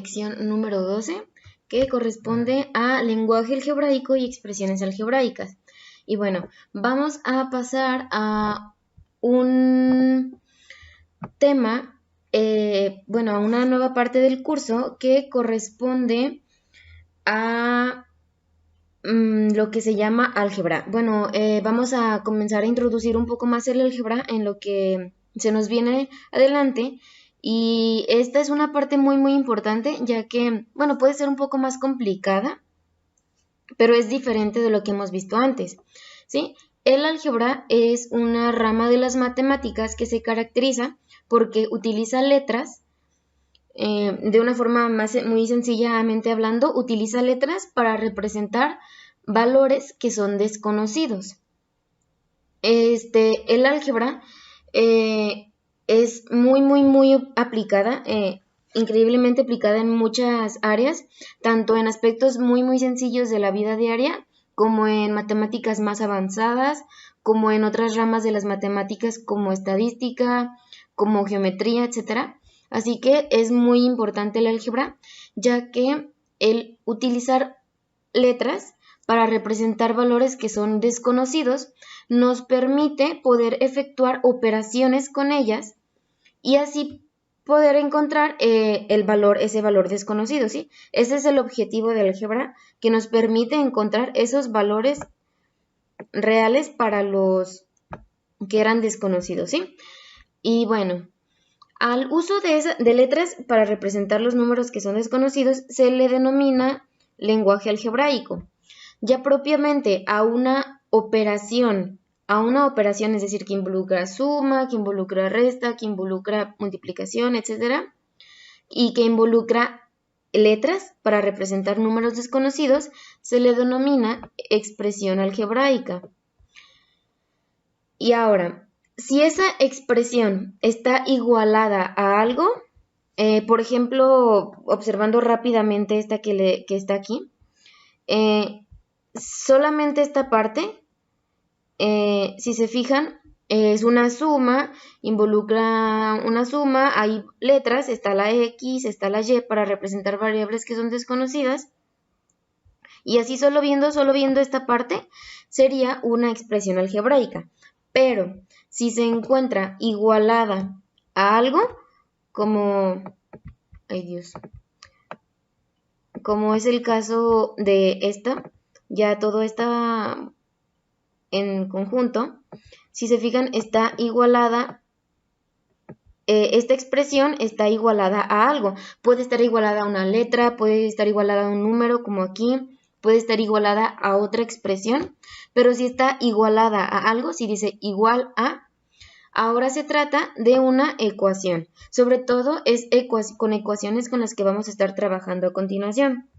lección número 12, que corresponde a lenguaje algebraico y expresiones algebraicas. Y bueno, vamos a pasar a un tema, a una nueva parte del curso que corresponde a lo que se llama álgebra. Bueno, vamos a comenzar a introducir un poco más el álgebra en lo que se nos viene adelante. Y esta es una parte muy importante, ya que, bueno, puede ser un poco más complicada, pero es diferente de lo que hemos visto antes, ¿sí? El álgebra es una rama de las matemáticas que se caracteriza porque utiliza letras, de una forma muy sencillamente hablando, utiliza letras para representar valores que son desconocidos. El álgebra es muy aplicada, increíblemente aplicada en muchas áreas, tanto en aspectos muy sencillos de la vida diaria, como en matemáticas más avanzadas, como en otras ramas de las matemáticas como estadística, como geometría, etc. Así que es muy importante el álgebra, ya que el utilizar letras para representar valores que son desconocidos nos permite poder efectuar operaciones con ellas y así poder encontrar ese valor desconocido, ¿sí? Ese es el objetivo del álgebra, que nos permite encontrar esos valores reales para los que eran desconocidos, ¿sí? Y bueno, al uso de letras para representar los números que son desconocidos se le denomina lenguaje algebraico. Ya propiamente a una operación, es decir, que involucra suma, que involucra resta, que involucra multiplicación, etc., y que involucra letras para representar números desconocidos, se le denomina expresión algebraica. Y ahora, si esa expresión está igualada a algo, por ejemplo, observando rápidamente esta que está aquí, solamente esta parte, si se fijan, es una suma, involucra una suma, hay letras, está la X, está la Y para representar variables que son desconocidas. Y así solo viendo esta parte sería una expresión algebraica. Pero si se encuentra igualada a algo, como es el caso de esta, ya todo está en conjunto, si se fijan, está igualada, esta expresión está igualada a algo. Puede estar igualada a una letra, puede estar igualada a un número, como aquí, puede estar igualada a otra expresión, pero si está igualada a algo, si dice igual a, ahora se trata de una ecuación. Sobre todo es con ecuaciones con las que vamos a estar trabajando a continuación.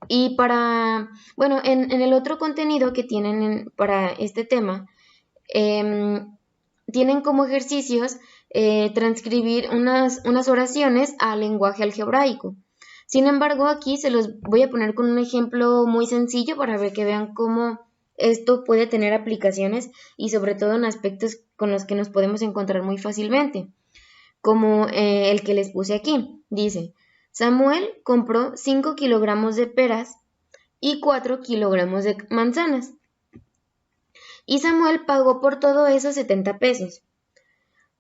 Y en el otro contenido que tienen para este tema, tienen como ejercicios transcribir unas oraciones al lenguaje algebraico. Sin embargo, aquí se los voy a poner con un ejemplo muy sencillo para que vean cómo esto puede tener aplicaciones y sobre todo en aspectos con los que nos podemos encontrar muy fácilmente, como el que les puse aquí. Dice: Samuel compró 5 kilogramos de peras y 4 kilogramos de manzanas. Y Samuel pagó por todo eso 70 pesos.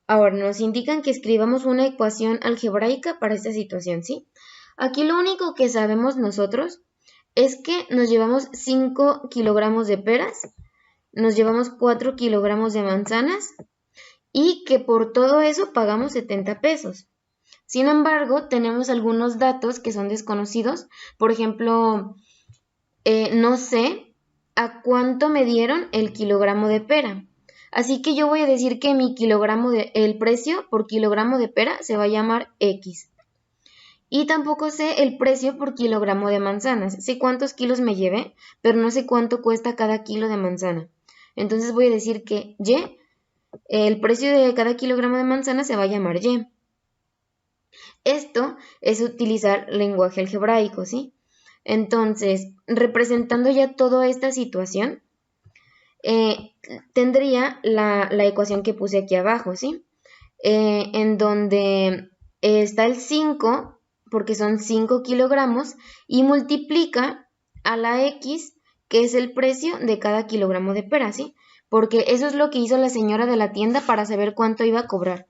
Ahora nos indican que escribamos una ecuación algebraica para esta situación, ¿sí? Aquí lo único que sabemos nosotros es que nos llevamos 5 kilogramos de peras, nos llevamos 4 kilogramos de manzanas y que por todo eso pagamos 70 pesos. Sin embargo, tenemos algunos datos que son desconocidos. Por ejemplo, no sé a cuánto me dieron el kilogramo de pera. Así que yo voy a decir que el precio por kilogramo de pera se va a llamar X. Y tampoco sé el precio por kilogramo de manzanas. Sé cuántos kilos me llevé, pero no sé cuánto cuesta cada kilo de manzana. Entonces voy a decir que Y, el precio de cada kilogramo de manzana se va a llamar Y. Esto es utilizar lenguaje algebraico, ¿sí? Entonces, representando ya toda esta situación, tendría la ecuación que puse aquí abajo, ¿sí? En donde está el 5 porque son 5 kilogramos, y multiplica a la X, que es el precio de cada kilogramo de pera, ¿sí? Porque eso es lo que hizo la señora de la tienda para saber cuánto iba a cobrar.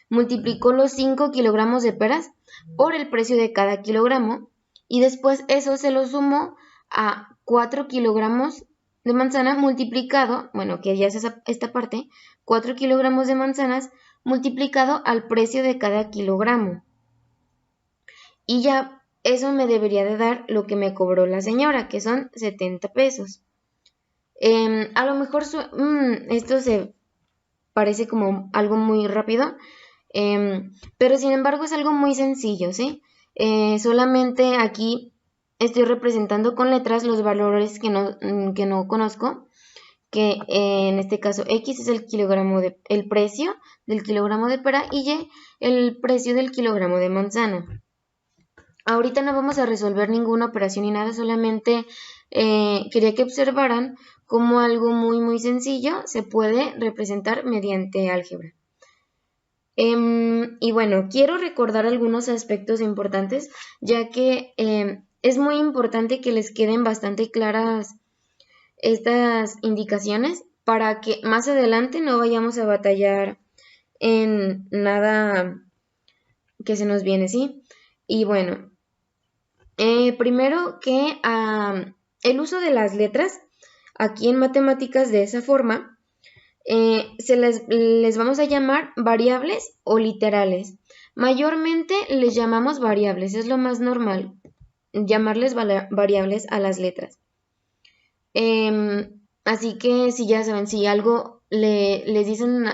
Multiplicó los 5 kilogramos de peras por el precio de cada kilogramo y después eso se lo sumó a 4 kilogramos de manzana multiplicado, bueno, que ya es esta parte, 4 kilogramos de manzanas multiplicado al precio de cada kilogramo. Y ya eso me debería de dar lo que me cobró la señora, que son 70 pesos. A lo mejor esto se parece como algo muy rápido, pero sin embargo es algo muy sencillo, ¿sí? Solamente aquí estoy representando con letras los valores que no conozco, que en este caso X es el precio del kilogramo de pera y Y el precio del kilogramo de manzana. Ahorita no vamos a resolver ninguna operación ni nada, solamente quería que observaran cómo algo muy muy sencillo se puede representar mediante álgebra. Y bueno, quiero recordar algunos aspectos importantes, ya que es muy importante que les queden bastante claras estas indicaciones para que más adelante no vayamos a batallar en nada que se nos viene, ¿sí? Y bueno, primero que el uso de las letras aquí en matemáticas de esa forma les vamos a llamar variables o literales. Mayormente les llamamos variables, es lo más normal llamarles variables a las letras. Así que si ya saben, si algo les dicen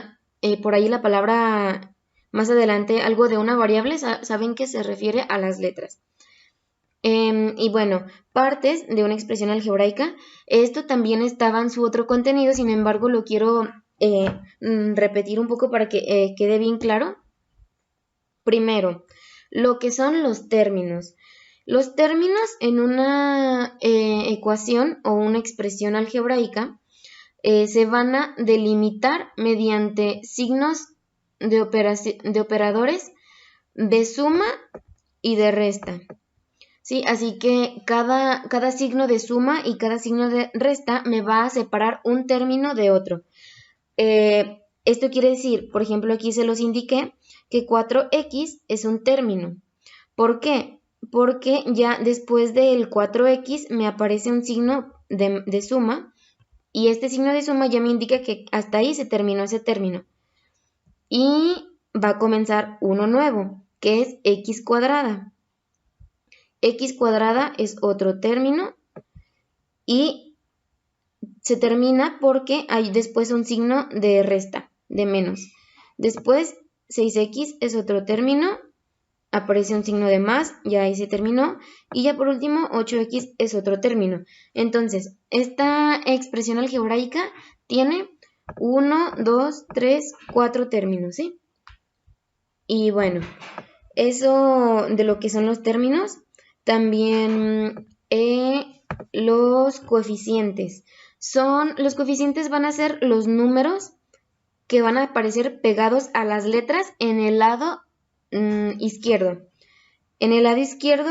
por ahí la palabra más adelante, algo de una variable, saben que se refiere a las letras. Y bueno, partes de una expresión algebraica. Esto también estaba en su otro contenido, sin embargo lo quiero repetir un poco para que quede bien claro. Primero, lo que son los términos. Los términos en una ecuación o una expresión algebraica se van a delimitar mediante signos de operadores de suma y de resta. ¿Sí? Así que cada signo de suma y cada signo de resta me va a separar un término de otro. Esto quiere decir, por ejemplo, aquí se los indiqué, que 4x es un término. ¿Por qué? Porque ya después del 4x me aparece un signo de suma y este signo de suma ya me indica que hasta ahí se terminó ese término. Y va a comenzar uno nuevo, que es x cuadrada. X cuadrada es otro término y se termina porque hay después un signo de resta, de menos. Después 6x es otro término, aparece un signo de más, ya ahí se terminó. Y ya por último 8x es otro término. Entonces, esta expresión algebraica tiene 1, 2, 3, 4 términos, ¿sí? Y bueno, eso de lo que son los términos. También los coeficientes. Los coeficientes van a ser los números que van a aparecer pegados a las letras en el lado izquierdo. En el lado izquierdo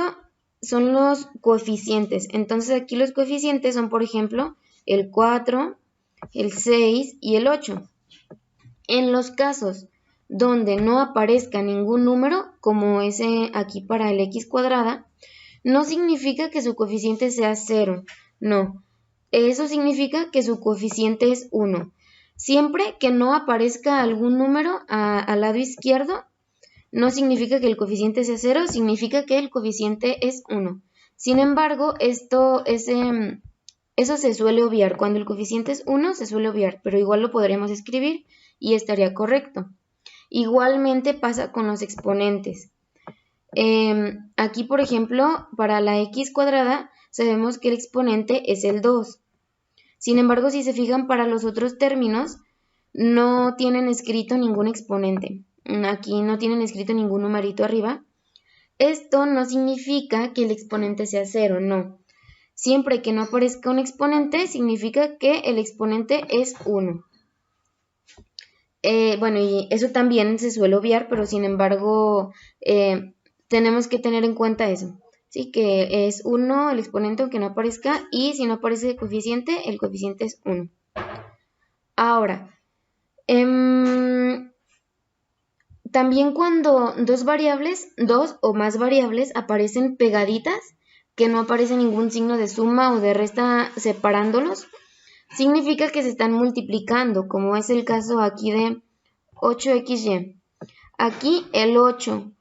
son los coeficientes. Entonces aquí los coeficientes son, por ejemplo, el 4, el 6 y el 8. En los casos donde no aparezca ningún número, como ese aquí para el x cuadrada, no significa que su coeficiente sea 0, no. Eso significa que su coeficiente es 1. Siempre que no aparezca algún número al lado izquierdo, no significa que el coeficiente sea 0, significa que el coeficiente es 1. Sin embargo, eso se suele obviar. Cuando el coeficiente es 1, se suele obviar, pero igual lo podríamos escribir y estaría correcto. Igualmente pasa con los exponentes. Aquí, por ejemplo, para la x cuadrada, sabemos que el exponente es el 2. Sin embargo, si se fijan, para los otros términos, no tienen escrito ningún exponente. Aquí no tienen escrito ningún numerito arriba. Esto no significa que el exponente sea 0, no. Siempre que no aparezca un exponente, significa que el exponente es 1. Bueno, y eso también se suele obviar, pero sin embargo, tenemos que tener en cuenta eso. Sí, que es 1 el exponente aunque no aparezca, y si no aparece el coeficiente es 1. Ahora, también cuando dos o más variables aparecen pegaditas, que no aparece ningún signo de suma o de resta separándolos, significa que se están multiplicando, como es el caso aquí de 8xy. Aquí el 8,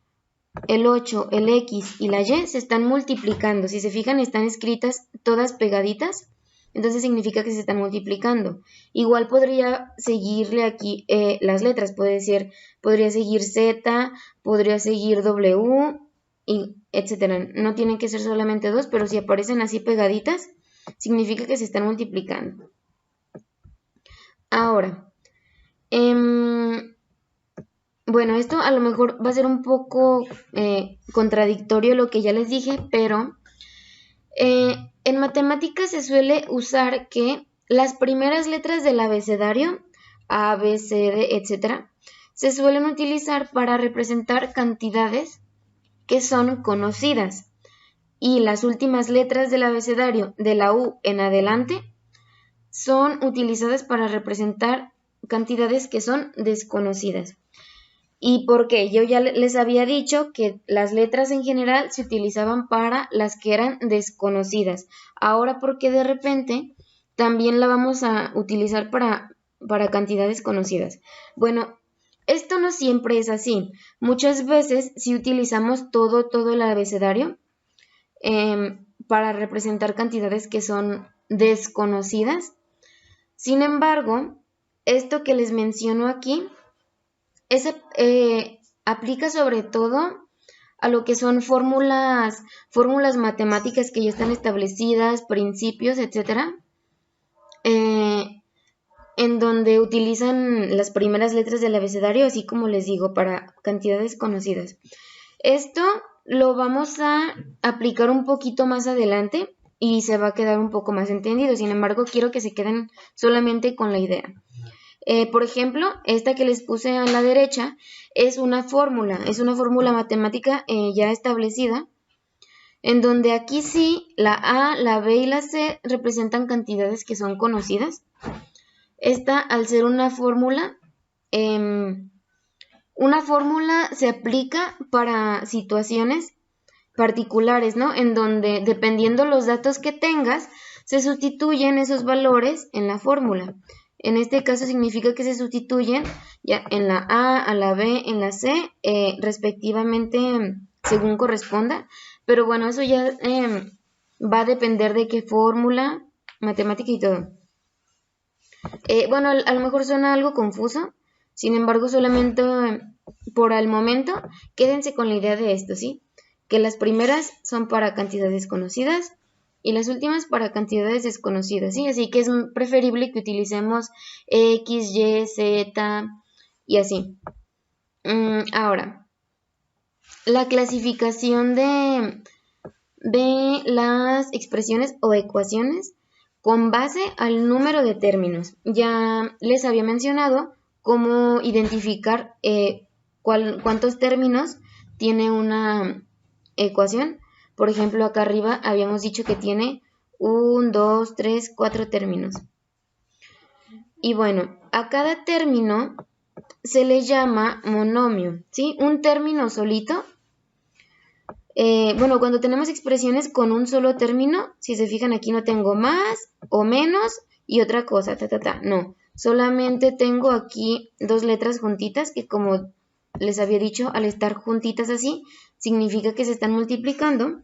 el x y la y se están multiplicando. Si se fijan, están escritas todas pegaditas, entonces significa que se están multiplicando. Igual podría seguirle aquí las letras, podría seguir z, podría seguir w, y etcétera. No tienen que ser solamente dos, pero si aparecen así pegaditas, significa que se están multiplicando. Ahora, bueno, esto a lo mejor va a ser un poco contradictorio lo que ya les dije, pero en matemáticas se suele usar que las primeras letras del abecedario, A, B, C, D, etc., se suelen utilizar para representar cantidades que son conocidas, y las últimas letras del abecedario, de la U en adelante, son utilizadas para representar cantidades que son desconocidas. ¿Y por qué? Yo ya les había dicho que las letras en general se utilizaban para las que eran desconocidas. Ahora, ¿por qué de repente también la vamos a utilizar para cantidades conocidas? Bueno, esto no siempre es así. Muchas veces sí utilizamos todo el abecedario para representar cantidades que son desconocidas. Sin embargo, esto que les menciono aquí aplica sobre todo a lo que son fórmulas matemáticas que ya están establecidas, principios, etcétera, en donde utilizan las primeras letras del abecedario, así como les digo, para cantidades conocidas. Esto lo vamos a aplicar un poquito más adelante y se va a quedar un poco más entendido. Sin embargo, quiero que se queden solamente con la idea. Por ejemplo, esta que les puse a la derecha es una fórmula matemática ya establecida, en donde aquí sí la A, la B y la C representan cantidades que son conocidas. Esta, al ser una fórmula se aplica para situaciones particulares, ¿no? En donde, dependiendo los datos que tengas, se sustituyen esos valores en la fórmula. En este caso significa que se sustituyen ya en la A, a la B, en la C, respectivamente, según corresponda. Pero bueno, eso ya va a depender de qué fórmula, matemática y todo. Bueno, a lo mejor suena algo confuso. Sin embargo, solamente por el momento, quédense con la idea de esto, ¿sí? Que las primeras son para cantidades conocidas y las últimas para cantidades desconocidas, ¿sí? Así que es preferible que utilicemos X, Y, Z y así. Ahora, la clasificación de las expresiones o ecuaciones con base al número de términos. Ya les había mencionado cómo identificar cuántos términos tiene una ecuación. Por ejemplo, acá arriba habíamos dicho que tiene 1, 2, 3, 4 términos. Y bueno, a cada término se le llama monomio, ¿sí? Un término solito. Bueno, cuando tenemos expresiones con un solo término, si se fijan aquí no tengo más o menos y otra cosa, no. Solamente tengo aquí dos letras juntitas que, como les había dicho, al estar juntitas así, significa que se están multiplicando.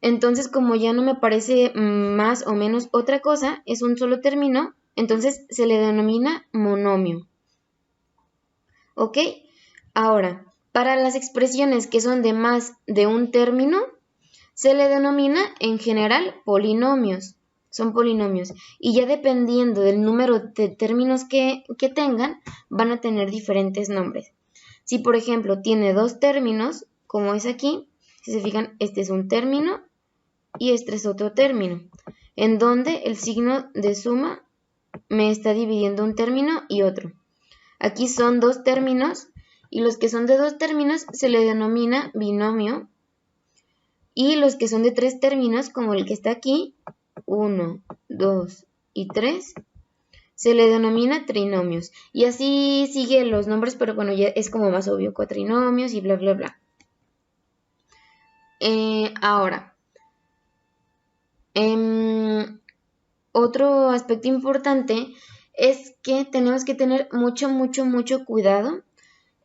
Entonces, como ya no me aparece más o menos otra cosa, es un solo término, entonces se le denomina monomio. ¿Ok? Ahora, para las expresiones que son de más de un término, se le denomina en general polinomios. Son polinomios. Y ya dependiendo del número de términos que tengan, van a tener diferentes nombres. Si, por ejemplo, tiene dos términos, como es aquí, si se fijan, este es un término y este es otro término, en donde el signo de suma me está dividiendo un término y otro. Aquí son dos términos Y los que son de 2 términos se le denomina binomio. Y los que son de 3 términos, como el que está aquí, 1, 2 y 3, se le denomina trinomios. Y así siguen los nombres, pero bueno, ya es como más obvio, cuatrinomios y bla, bla, bla. Ahora, otro aspecto importante es que tenemos que tener mucho, mucho, mucho cuidado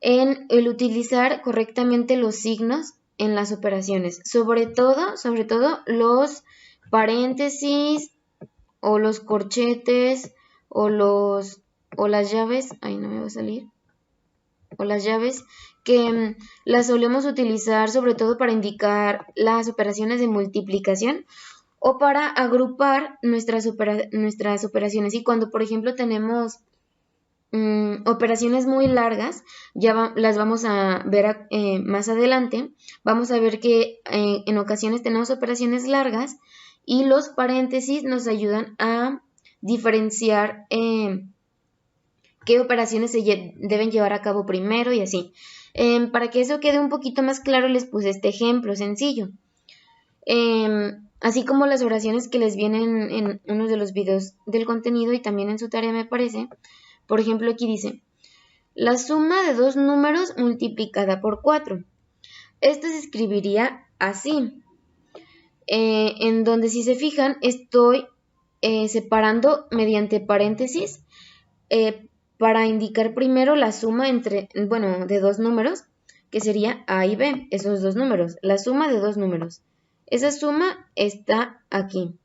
en el utilizar correctamente los signos en las operaciones. Sobre todo los paréntesis o los corchetes o las llaves. Ay, no me va a salir. O las llaves que las solemos utilizar sobre todo para indicar las operaciones de multiplicación o para agrupar nuestras operaciones. Y cuando, por ejemplo, tenemos operaciones muy largas, ya las vamos a ver más adelante. Vamos a ver que en ocasiones tenemos operaciones largas y los paréntesis nos ayudan a diferenciar qué operaciones se deben llevar a cabo primero y así. Para que eso quede un poquito más claro, les puse este ejemplo sencillo. Así como las oraciones que les vienen en uno de los videos del contenido y también en su tarea, me parece. Por ejemplo, aquí dice, la suma de 2 números multiplicada por 4. Esto se escribiría así, en donde si se fijan estoy separando mediante paréntesis para indicar primero la suma de 2 números, que sería A y B, esos 2 números, la suma de 2 números. Esa suma está aquí.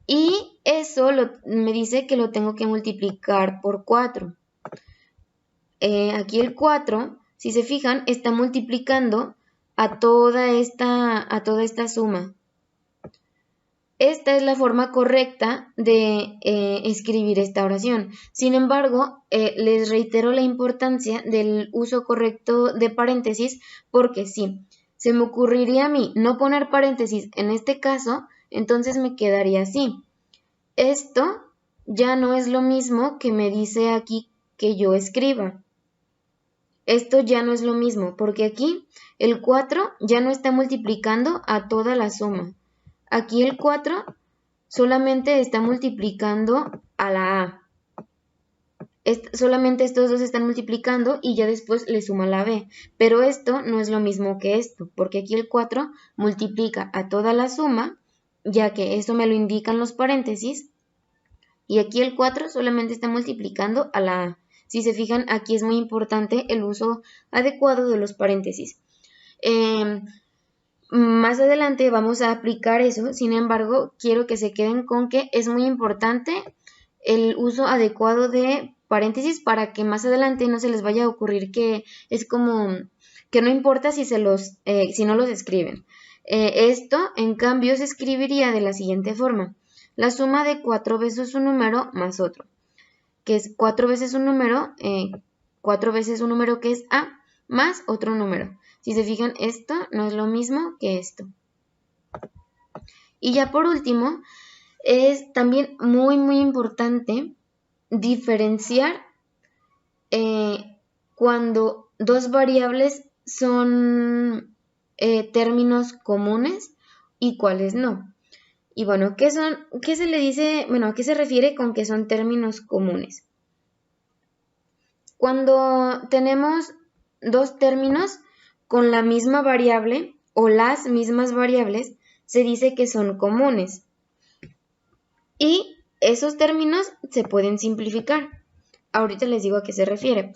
Y eso me dice que lo tengo que multiplicar por 4. Aquí el 4, si se fijan, está multiplicando a toda esta suma. Esta es la forma correcta de escribir esta oración. Sin embargo, les reitero la importancia del uso correcto de paréntesis, porque si se me ocurriría a mí no poner paréntesis en este caso, entonces me quedaría así. Esto ya no es lo mismo que me dice aquí que yo escriba. Esto ya no es lo mismo, porque aquí el 4 ya no está multiplicando a toda la suma. Aquí el 4 solamente está multiplicando a la A. Solamente estos dos están multiplicando y ya después le suma la B. Pero esto no es lo mismo que esto, porque aquí el 4 multiplica a toda la suma, ya que eso me lo indican los paréntesis. Y aquí el 4 solamente está multiplicando a la A. Si se fijan, aquí es muy importante el uso adecuado de los paréntesis. Más adelante vamos a aplicar eso, sin embargo, quiero que se queden con que es muy importante el uso adecuado de paréntesis para que más adelante no se les vaya a ocurrir que es como que no importa si no los escriben. Esto, en cambio, se escribiría de la siguiente forma. La suma de 4 veces un número más otro, que es 4 veces un número, 4 veces un número que es A, más otro número. Si se fijan, esto no es lo mismo que esto. Y ya por último, es también muy, muy importante diferenciar cuando dos variables son términos comunes y cuáles no. Y bueno, ¿qué se le dice? Bueno, ¿a qué se refiere con que son términos comunes? Cuando tenemos dos términos con la misma variable o las mismas variables, se dice que son comunes. Y esos términos se pueden simplificar. Ahorita les digo a qué se refiere.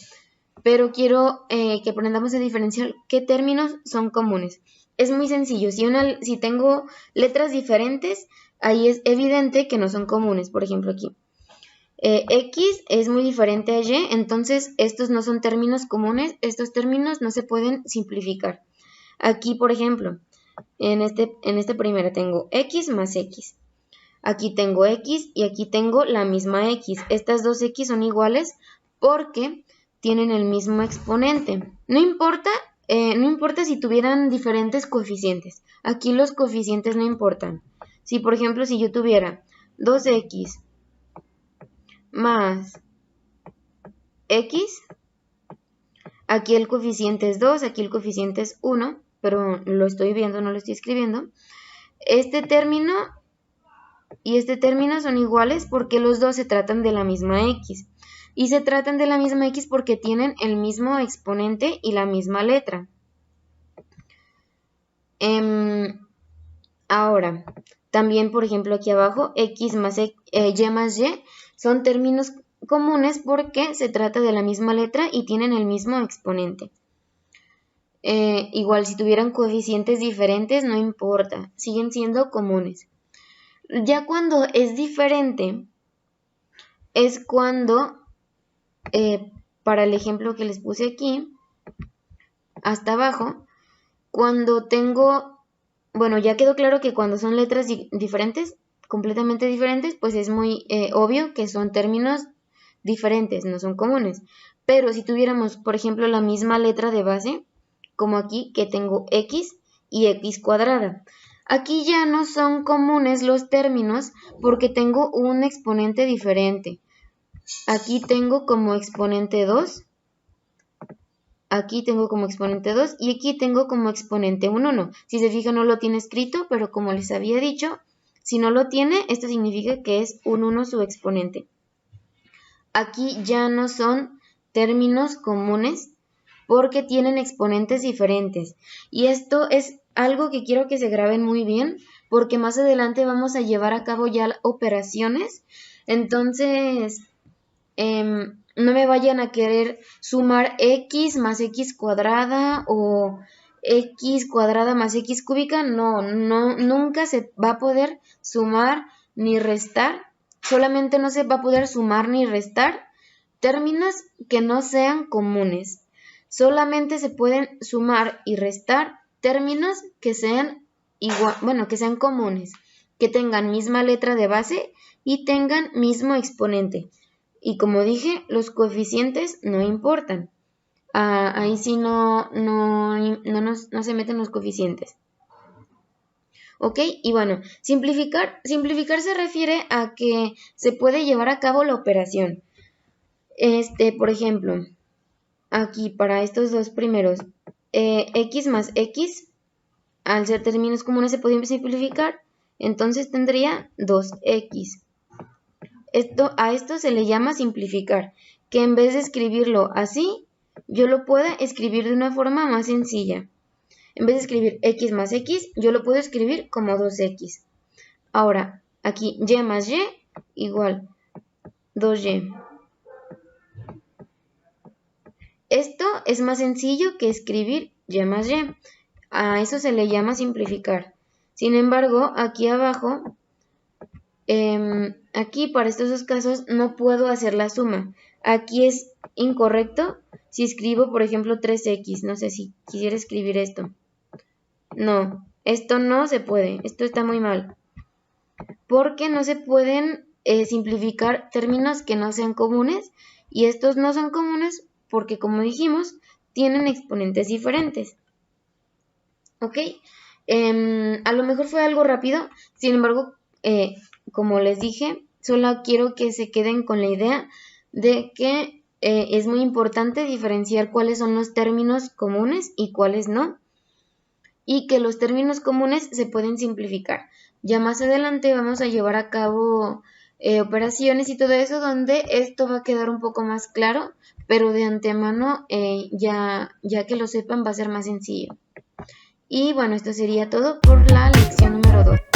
Pero quiero que aprendamos a diferenciar qué términos son comunes. Es muy sencillo. Si tengo letras diferentes, ahí es evidente que no son comunes. Por ejemplo, aquí. X es muy diferente a Y, entonces estos no son términos comunes, estos términos no se pueden simplificar. Aquí, por ejemplo, en este primero tengo X más X. Aquí tengo X y aquí tengo la misma X. Estas dos X son iguales porque tienen el mismo exponente. No importa si tuvieran diferentes coeficientes. Aquí los coeficientes no importan. Si, por ejemplo, si yo tuviera 2X más X, Aquí el coeficiente es 2, aquí el coeficiente es 1, pero lo estoy viendo, no lo estoy escribiendo. Este término y este término son iguales porque los dos se tratan de la misma x. Y se tratan de la misma x porque tienen el mismo exponente y la misma letra. Ahora, también, por ejemplo, aquí abajo, x más y más y son términos comunes porque se trata de la misma letra y tienen el mismo exponente. Igual, si tuvieran coeficientes diferentes, no importa, siguen siendo comunes. Ya cuando es diferente, es cuando, para el ejemplo que les puse aquí, hasta abajo, cuando tengo, bueno, ya quedó claro que cuando son letras diferentes, completamente diferentes, pues es muy obvio que son términos diferentes, no son comunes. Pero si tuviéramos, por ejemplo, la misma letra de base, como aquí que tengo x y x cuadrada. Aquí ya no son comunes los términos porque tengo un exponente diferente. Aquí tengo como exponente 2. Aquí tengo como exponente 2 y aquí tengo como exponente un 1. Si se fijan no lo tiene escrito, pero como les había dicho, si no lo tiene, esto significa que es un 1 su exponente. Aquí ya no son términos comunes porque tienen exponentes diferentes. Y esto es algo que quiero que se graben muy bien porque más adelante vamos a llevar a cabo ya operaciones. Entonces, no me vayan a querer sumar x más x cuadrada o x cuadrada más x cúbica. No, nunca se va a poder sumar ni restar. Solamente no se va a poder sumar ni restar términos que no sean comunes. Solamente se pueden sumar y restar términos que sean que sean comunes, que tengan misma letra de base y tengan mismo exponente. Y como dije, los coeficientes no importan. Ahí sí no se meten los coeficientes. ¿Ok? Y bueno, simplificar se refiere a que se puede llevar a cabo la operación. Por ejemplo, aquí para estos dos primeros, x más x, al ser términos comunes se puede simplificar, entonces tendría 2x. A esto se le llama simplificar, que en vez de escribirlo así, yo lo puedo escribir de una forma más sencilla. En vez de escribir x más x, yo lo puedo escribir como 2x. Ahora, aquí y más y igual 2y. Esto es más sencillo que escribir y más y. A eso se le llama simplificar. Sin embargo, aquí abajo, aquí para estos dos casos no puedo hacer la suma. Aquí es incorrecto si escribo, por ejemplo, 3x. No sé si quisiera escribir esto. No, esto no se puede. Esto está muy mal. Porque no se pueden simplificar términos que no sean comunes. Y estos no son comunes porque, como dijimos, tienen exponentes diferentes. ¿Ok? A lo mejor fue algo rápido. Sin embargo, como les dije, solo quiero que se queden con la idea de que es muy importante diferenciar cuáles son los términos comunes y cuáles no. Y que los términos comunes se pueden simplificar. Ya más adelante vamos a llevar a cabo operaciones y todo eso donde esto va a quedar un poco más claro, pero de antemano ya que lo sepan va a ser más sencillo. Y bueno, esto sería todo por la lección número 2.